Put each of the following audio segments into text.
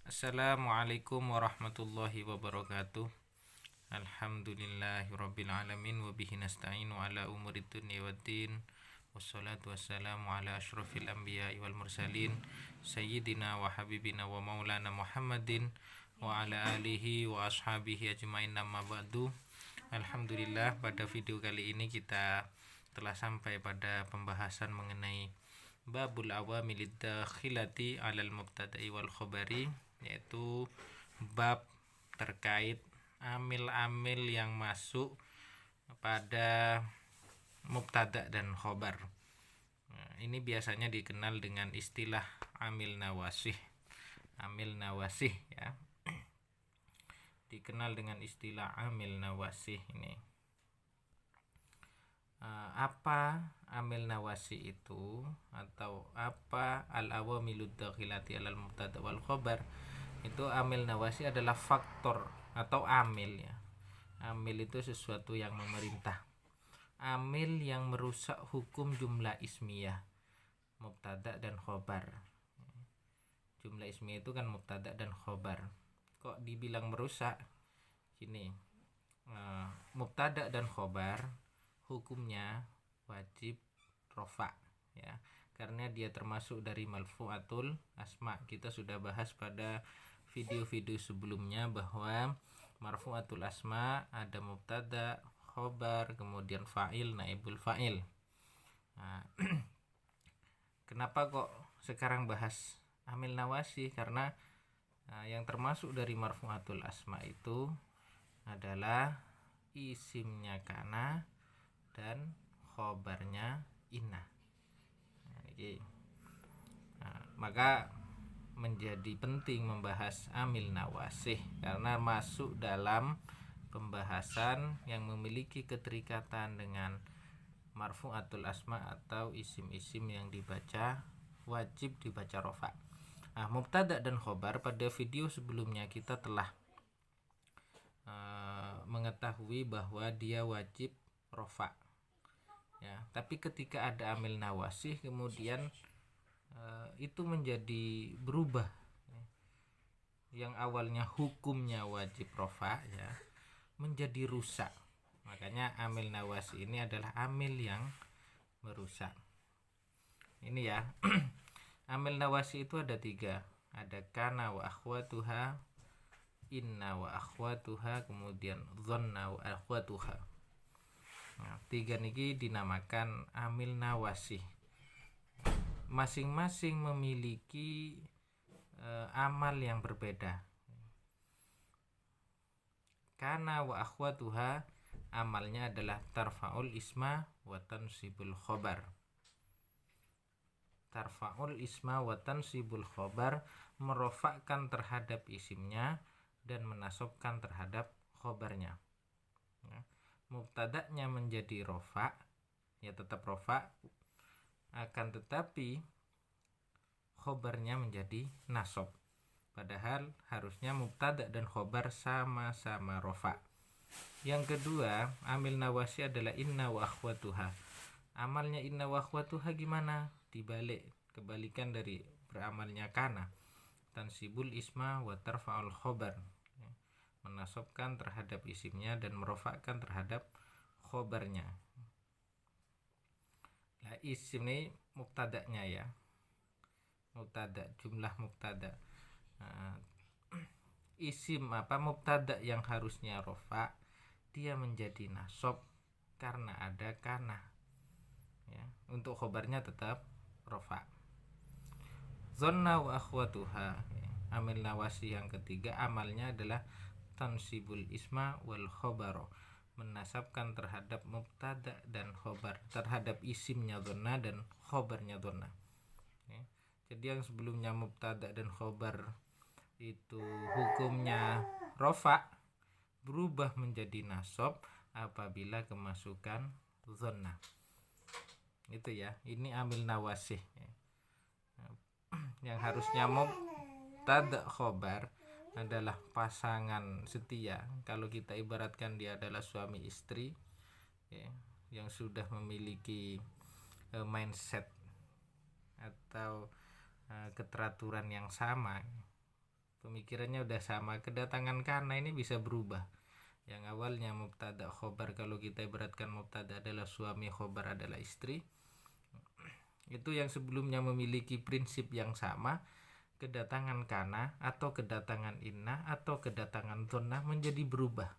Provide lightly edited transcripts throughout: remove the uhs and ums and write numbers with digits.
Assalamualaikum warahmatullahi wabarakatuh. Alhamdulillahirabbil alamin wa bihi nasta'inu ala umurid dunya waddin. Wassalatu wassalamu ala asyrafil anbiya'i wal mursalin sayyidina wa habibina wa maulana Muhammadin wa ala alihi wa ashabihi ajmain, amma ba'du. Alhamdulillah, pada video kali ini kita telah sampai pada pembahasan mengenai babul awamilid dakhilati alal mubtada'i wal khabari, yaitu bab terkait amil-amil yang masuk pada mubtada dan khobar. Nah, ini biasanya dikenal dengan istilah amil nawasih. Amil nawasih ya. Dikenal dengan istilah amil nawasih ini. Apa amil nawasi itu, atau apa al-awamilud dakhilati alal mubtada wal khobar? Itu amil nawasi adalah faktor atau amil ya. Amil itu sesuatu yang memerintah. Amil yang merusak hukum jumlah ismiyah, mubtada dan khobar. Jumlah ismiyah itu kan mubtada dan khobar. Kok dibilang merusak? Gini, mubtada dan khobar hukumnya wajib rofa ya, karena dia termasuk dari marfu'atul asma. Kita sudah bahas pada video-video sebelumnya bahwa marfu'atul asma ada mubtada, khobar, kemudian fa'il, naibul fa'il. Nah, kenapa kok sekarang bahas amil nawasi? Karena yang termasuk dari marfu'atul asma itu adalah isimnya kana dan khobarnya inna. Maka menjadi penting membahas amil nawasih karena masuk dalam pembahasan yang memiliki keterikatan dengan marfu'atul asma atau isim-isim yang dibaca wajib dibaca rofa. Mubtada dan khobar pada video sebelumnya kita telah mengetahui bahwa dia wajib rofa ya, tapi ketika ada amil nawasih kemudian itu menjadi berubah ya. Yang awalnya hukumnya wajib rofa ya menjadi rusak. Makanya amil nawasih ini adalah amil yang merusak. Ini ya. Amil nawasih itu ada 3. Ada kana wa akhwatuha, inna wa akhwatuha, kemudian dhanna wa akhwatuha. Nah, 3 niki dinamakan amil nawasih. Masing-masing memiliki amal yang berbeda. Kana wa akhwatuha amalnya adalah tarfa'ul isma wa tansibul khobar. Tarfa'ul isma wa tansibul khobar, merofakkan terhadap isimnya dan menasobkan terhadap khobarnya. Mubtada'nya menjadi rofa ya, tetap rofa, akan tetapi khobarnya menjadi nasob, padahal harusnya mubtada dan khobar sama-sama rofa. Yang kedua, amil nawasi adalah inna wa akhwatuha. Amalnya inna wa akhwatuha gimana? Dibalik, kebalikan dari beramalnya kana. Tansibul isma wa tarfa'ul khobar, menasobkan terhadap isimnya dan merofakkan terhadap khobarnya. Nah, isim ini mubtada'nya ya, mubtada, jumlah mubtada. Isim mubtada yang harusnya rofa dia menjadi nasob karena ada kana ya. Untuk khobarnya tetap rofa. Dhanna wa akhwatuha ya. Amil nawasi yang ketiga amalnya adalah tansibul isma wal khobaro, menasabkan terhadap mubtada dan khobar, terhadap isimnya dhanna dan khobarnya dhanna ya. Jadi yang sebelumnya mubtada dan khobar itu hukumnya rofa berubah menjadi nasob apabila kemasukan dhanna. Itu ya, ini amil nawasih ya. Yang harusnya mubtada khobar adalah pasangan setia. Kalau kita ibaratkan dia adalah suami istri ya, yang sudah memiliki mindset atau keteraturan yang sama. pemikirannya udah sama. Kedatangan kana ini bisa berubah. Yang awalnya mubtada khobar, kalau kita ibaratkan mubtada adalah suami, khobar adalah istri, itu yang sebelumnya memiliki prinsip yang sama, kedatangan kana atau kedatangan inna atau kedatangan dhonnah menjadi berubah.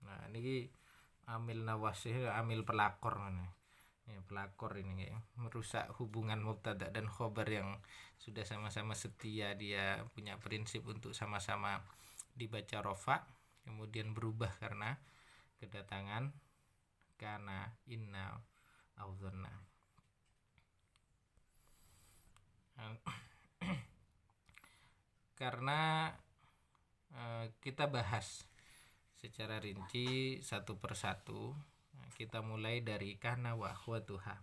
Nah ini amil nawasih, amil pelakor nih. Ya, pelakor ini ya, merusak hubungan mubtada dan khobar yang sudah sama-sama setia, dia punya prinsip untuk sama-sama dibaca rofa, kemudian berubah karena kedatangan kana, inna, au dhonna. Karena kita bahas secara rinci satu persatu, kita mulai dari kana wa akhwatuha.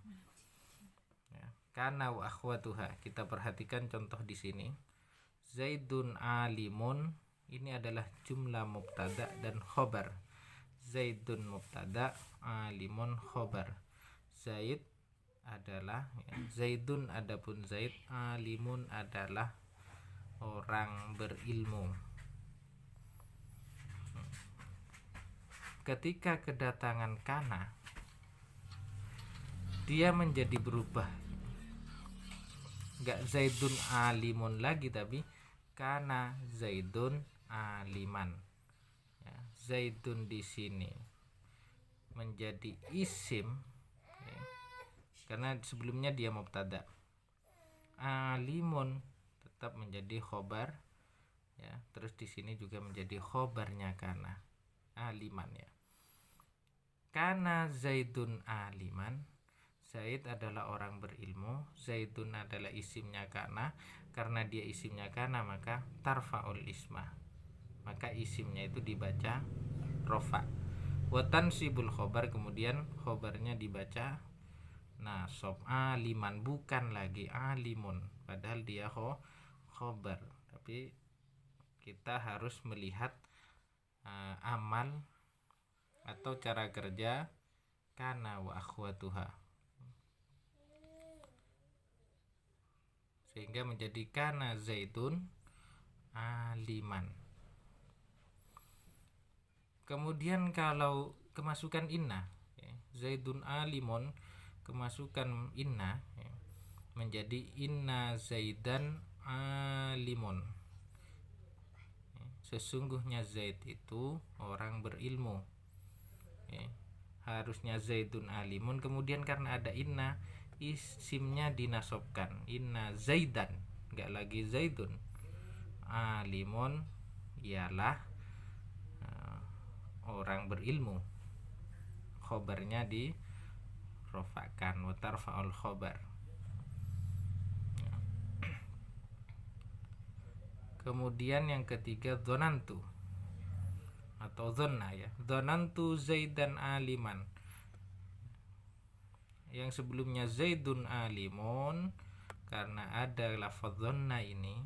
Ya, kana wa akhwatuha, kita perhatikan contoh di sini. Zaidun alimun, ini adalah jumlah mubtada dan khobar. Zaidun mubtada, alimun khobar. Zaid adalah ya, Zaidun adapun Zaid, alimun adalah orang berilmu. Ketika kedatangan kana, dia menjadi berubah, nggak Zaidun alimun lagi, tapi kana Zaidun aliman. Ya, Zaidun di sini menjadi isim, ya, karena sebelumnya dia mubtada. Alimun tetap menjadi khobar, ya. Terus di sini juga menjadi khobarnya kana, aliman ya. Kana Zaidun aliman, Zaid adalah orang berilmu. Zaidun adalah isimnya kana, karena dia isimnya kana maka tarfaul isma, maka isimnya itu dibaca rofa. Wa tansibul khobar, kemudian khobarnya dibaca nasab. Aliman, bukan lagi alimun, padahal dia khobar, tapi kita harus melihat amal atau cara kerja kana wa akhwatuha, sehingga menjadi kana Zaidun aliman. Kemudian kalau kemasukan inna, ya, Zaidun alimun, kemasukan inna, ya, menjadi inna Zaidan alimun. Ya, sesungguhnya Zaid itu orang berilmu. Ya, harusnya Zaidun alimun, kemudian karena ada inna, isimnya dinasobkan, inna Zaidan, nggak lagi Zaidun. Alimun ialah orang berilmu, khobarnya dirofakan, wa tarfa'ul khobar. Kemudian yang ketiga dhonantu atau dhonna ya, dhonantu Zaidan aliman. Yang sebelumnya Zaidun alimun, karena ada lafaz dhonna ini,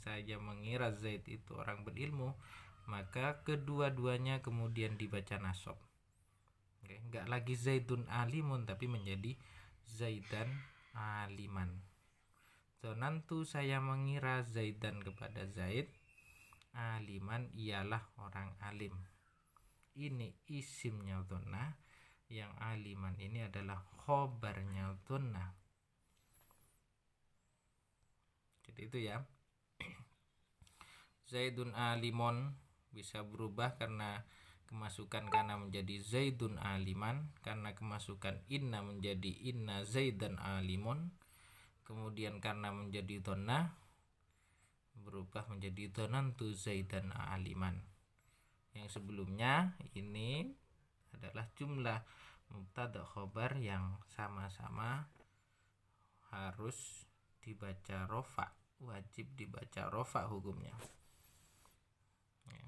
saya mengira Zaid itu orang berilmu, maka kedua-duanya kemudian dibaca nasab. Oke, enggak lagi Zaidun alimun, tapi menjadi Zaidan aliman. Dhonantu, saya mengira Zaidan kepada Zaid, aliman ialah orang alim. Ini isimnya dhonna, yang aliman ini adalah khobarnya dhonna. Jadi itu ya. Zaidun alimun bisa berubah karena kemasukan kana menjadi Zaidun aliman, karena kemasukan inna menjadi inna Zaidan alimun, kemudian karena menjadi dhonna berubah menjadi dhonantu Zaidan aliman. Yang sebelumnya ini adalah jumlah mubtada khobar yang sama-sama harus dibaca rofa, wajib dibaca rofa hukumnya. Ya.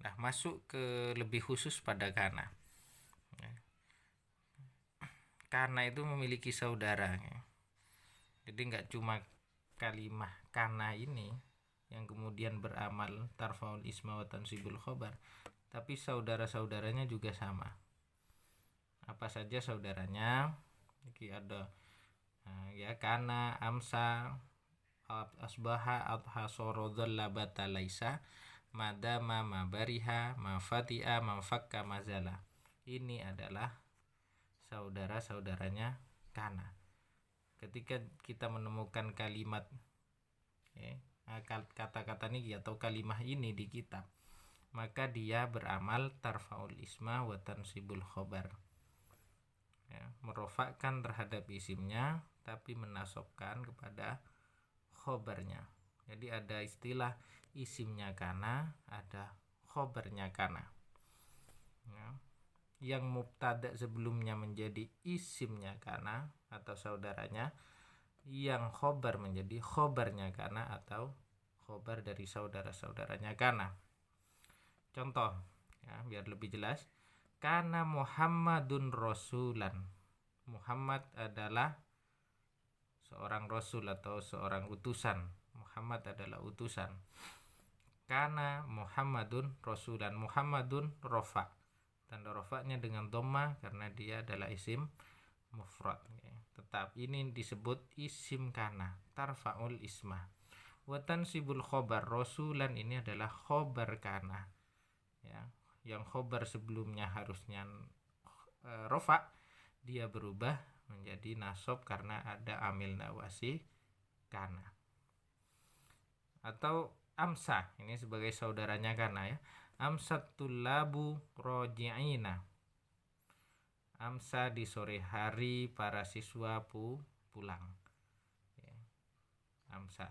Nah, masuk ke lebih khusus pada kana. Ya. Kana itu memiliki saudara. Ya. Jadi nggak cuma kalimah kana ini yang kemudian beramal tarfaul isma wa tansibul khobar, tapi saudara-saudaranya juga sama. apa saja saudaranya. Iki ada ya kana, amsa, asbaha, adha, soro, dhalla, bata, laisa, madama, mabariha, mafatia, mafakka, mazala. Ini adalah saudara-saudaranya kana. Ketika kita menemukan kalimat kata-kata ini atau kalimah ini di kitab, maka dia beramal tarfaul isma wa tansibul khobar, merofakkan terhadap isimnya tapi menasobkan kepada khobarnya. Jadi ada istilah isimnya kana, ada khobarnya kana. Yang mubtada sebelumnya menjadi isimnya kana atau saudaranya, yang khobar menjadi khobarnya kana atau khobar dari saudara-saudaranya kana. Contoh ya, biar lebih jelas. Kana Muhammadun rasulan. Muhammad adalah seorang rasul atau seorang utusan. Muhammad adalah utusan. Kana Muhammadun rasulan. Muhammadun rofa. Tanda rofanya dengan dhamma karena dia adalah isim mufrad. Tetap ini disebut isim kana, tarfaul isma. Wa tansibul khobar, rasulan ini adalah khobar kana. Ya, yang khobar sebelumnya harusnya rofa, dia berubah menjadi nasob karena ada amil nawasi kana. Atau amsa, ini sebagai saudaranya kana ya. Amsatul labu roji'ina. Amsa di sore hari para siswa pulang. Amsa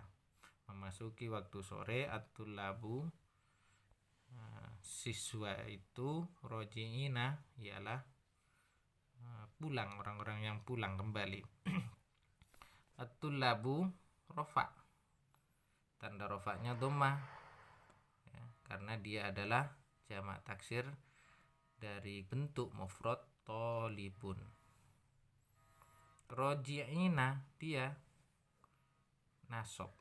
memasuki waktu sore, atul labu siswa itu, roji'ina ialah pulang, orang-orang yang pulang kembali. Atul labu rofa, tanda rofanya dhammah karena dia adalah jamak taksir dari bentuk mufrad tolibun. Roji'ina dia nasob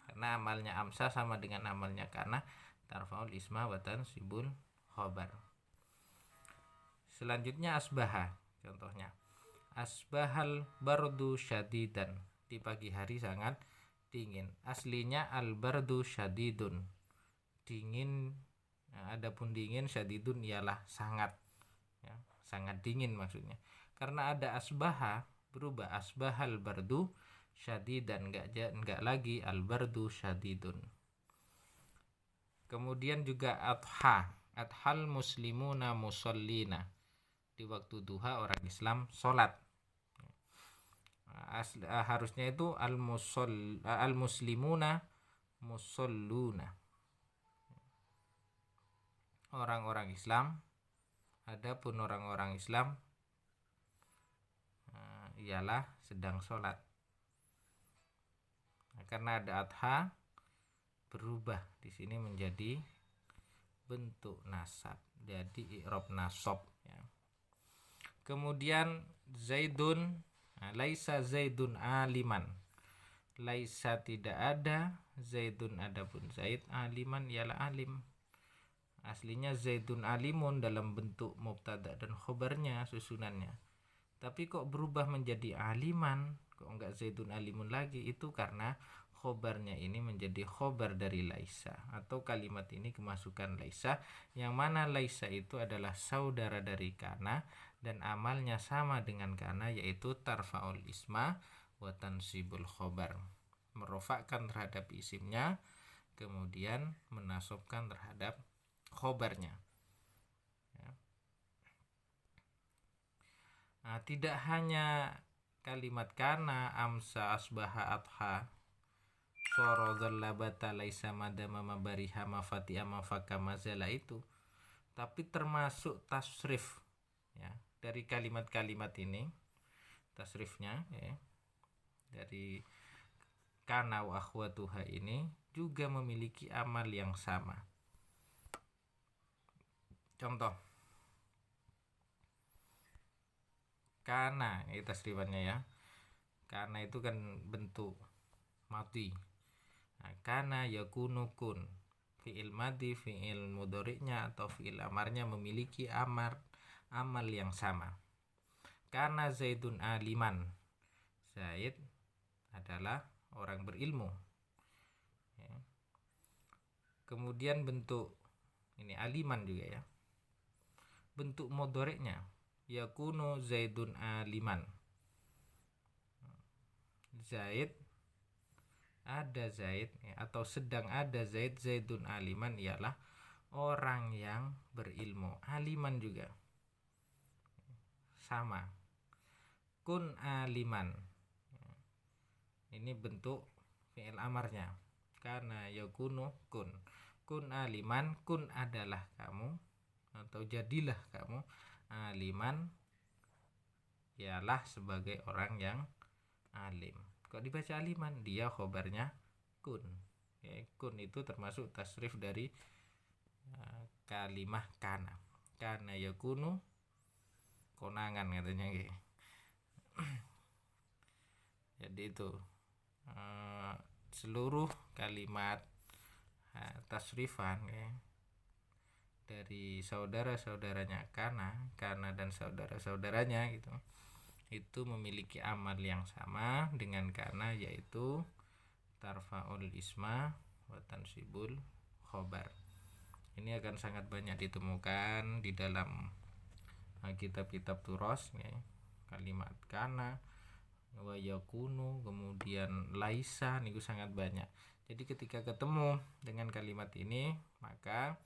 karena amalnya amsa sama dengan amalnya kana, tarfaul isma wa tansibul khobar. Selanjutnya asbaha, contohnya asbahal bardu syadidan, di pagi hari sangat dingin. Aslinya al bardu syadidun, dingin. Nah, adapun dingin syadidun ialah sangat, ya, sangat dingin maksudnya. Karena ada asbaha berubah asbahal bardu syadidan, enggak lagi al bardu syadidun. Kemudian juga adha, adhal muslimuna musallina, di waktu duha orang Islam sholat. Harusnya itu al muslimuna musalluna, orang-orang Islam. Adapun orang-orang Islam ialah sedang sholat. Karena ada adha, berubah di sini menjadi bentuk nasab, jadi i'rab nasab ya. Kemudian zaidun, laisa zaidun aliman, laisa tidak ada, zaidun adapun zaid, aliman ialah alim. Aslinya zaidun alimun dalam bentuk mubtada dan khobarnya, susunannya. Tapi kok berubah menjadi aliman, kok enggak zaidun alimun lagi? Itu karena khobarnya ini menjadi khobar dari laisa, atau kalimat ini kemasukan laisa, yang mana laisa itu adalah saudara dari kana dan amalnya sama dengan kana, yaitu tarfaul isma wa tansibul khobar, merofakkan terhadap isimnya kemudian menasobkan terhadap khobarnya ya. Nah, tidak hanya kalimat kana, amsa, asbaha, adha, soro, dhalla, bata, laisa, madama, mabariha, mafatia, mafaka, mazala itu, tapi termasuk tasrif ya, dari kalimat-kalimat ini, tasrifnya ya, dari kana wa akhwatuha ini juga memiliki amal yang sama. Contoh kana, ini tasrifannya ya. Kana itu kan bentuk mati. Nah, kana yakunu kun, fi'il madi, fi'il mudhari'nya atau fi'il amarnya memiliki amal yang sama. Karena Zaidun aliman, Zaid adalah orang berilmu. Ya. Kemudian bentuk ini aliman juga ya. Bentuk mudhari'nya yakunu Zaidun aliman. Zaid ada Zaid ya, atau sedang ada Zaid, Zaidun aliman ialah orang yang berilmu. Aliman juga sama. Kun aliman, ini bentuk fi'il amarnya. Karena yakunu kun aliman, kun adalah kamu atau jadilah kamu aliman, ialah sebagai orang yang alim. Kok dibaca aliman? Dia khobarnya kun ya, kun itu termasuk tasrif dari kalimah kana. Kana yakunu konangan katanya gitu. Jadi itu seluruh kalimat tasrifan ya, dari saudara-saudaranya kana dan saudara-saudaranya gitu, itu memiliki amal yang sama dengan kana, yaitu tarfa'ul isma wa tansibul khobar. Ini akan sangat banyak ditemukan di dalam kitab-kitab turos ya. Kalimat kana, wa yakunu, kemudian laisa, itu sangat banyak. Jadi ketika ketemu dengan kalimat ini, maka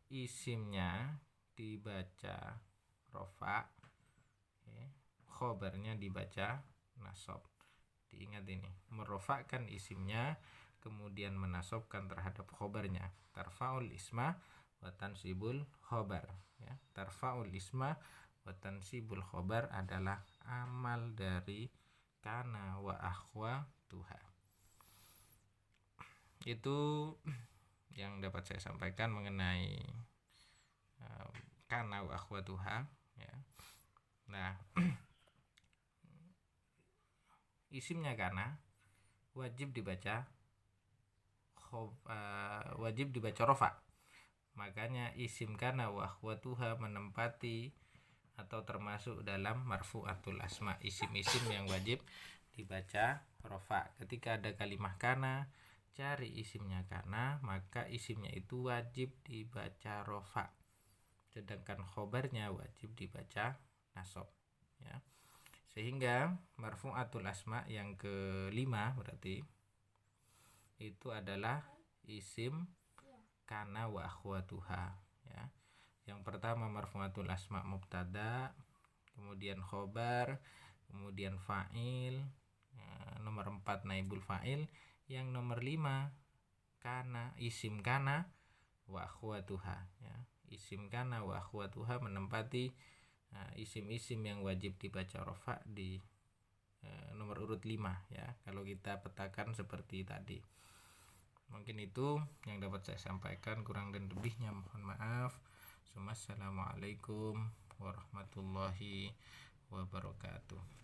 isimnya dibaca rofa ya, khobarnya dibaca nasab. Diingat ini, merofakkan isimnya kemudian menasobkan terhadap khobarnya. Tarfa'ul isma wa tansibul khobar ya. Tarfa'ul isma wa tansibul khobar adalah amal dari kana wa akhwatuha. Itu yang dapat saya sampaikan mengenai kana wa akhwatuha ya. Nah, isimnya kana wajib dibaca rofa. Makanya isim kana wa akhwatuha menempati atau termasuk dalam marfu'atul asma, isim-isim yang wajib dibaca rofa. Ketika ada kalimah kana, cari isimnya kana, maka isimnya itu wajib dibaca rofa, sedangkan khobarnya wajib dibaca nasab ya. Sehingga marfu'atul asma yang kelima berarti itu adalah isim kana wa akhwatuha ya. Yang pertama marfu'atul asma mubtada, kemudian khobar, kemudian fa'il ya, nomor 4 naibul fa'il, yang nomor 5 kana, isim kana wa akhwatuha ya. Isim kana wa akhwatuha menempati isim-isim yang wajib dibaca rofa di nomor urut 5 ya, kalau kita petakan seperti tadi. Mungkin itu yang dapat saya sampaikan, kurang dan lebihnya mohon maaf. Assalamualaikum warahmatullahi wabarakatuh.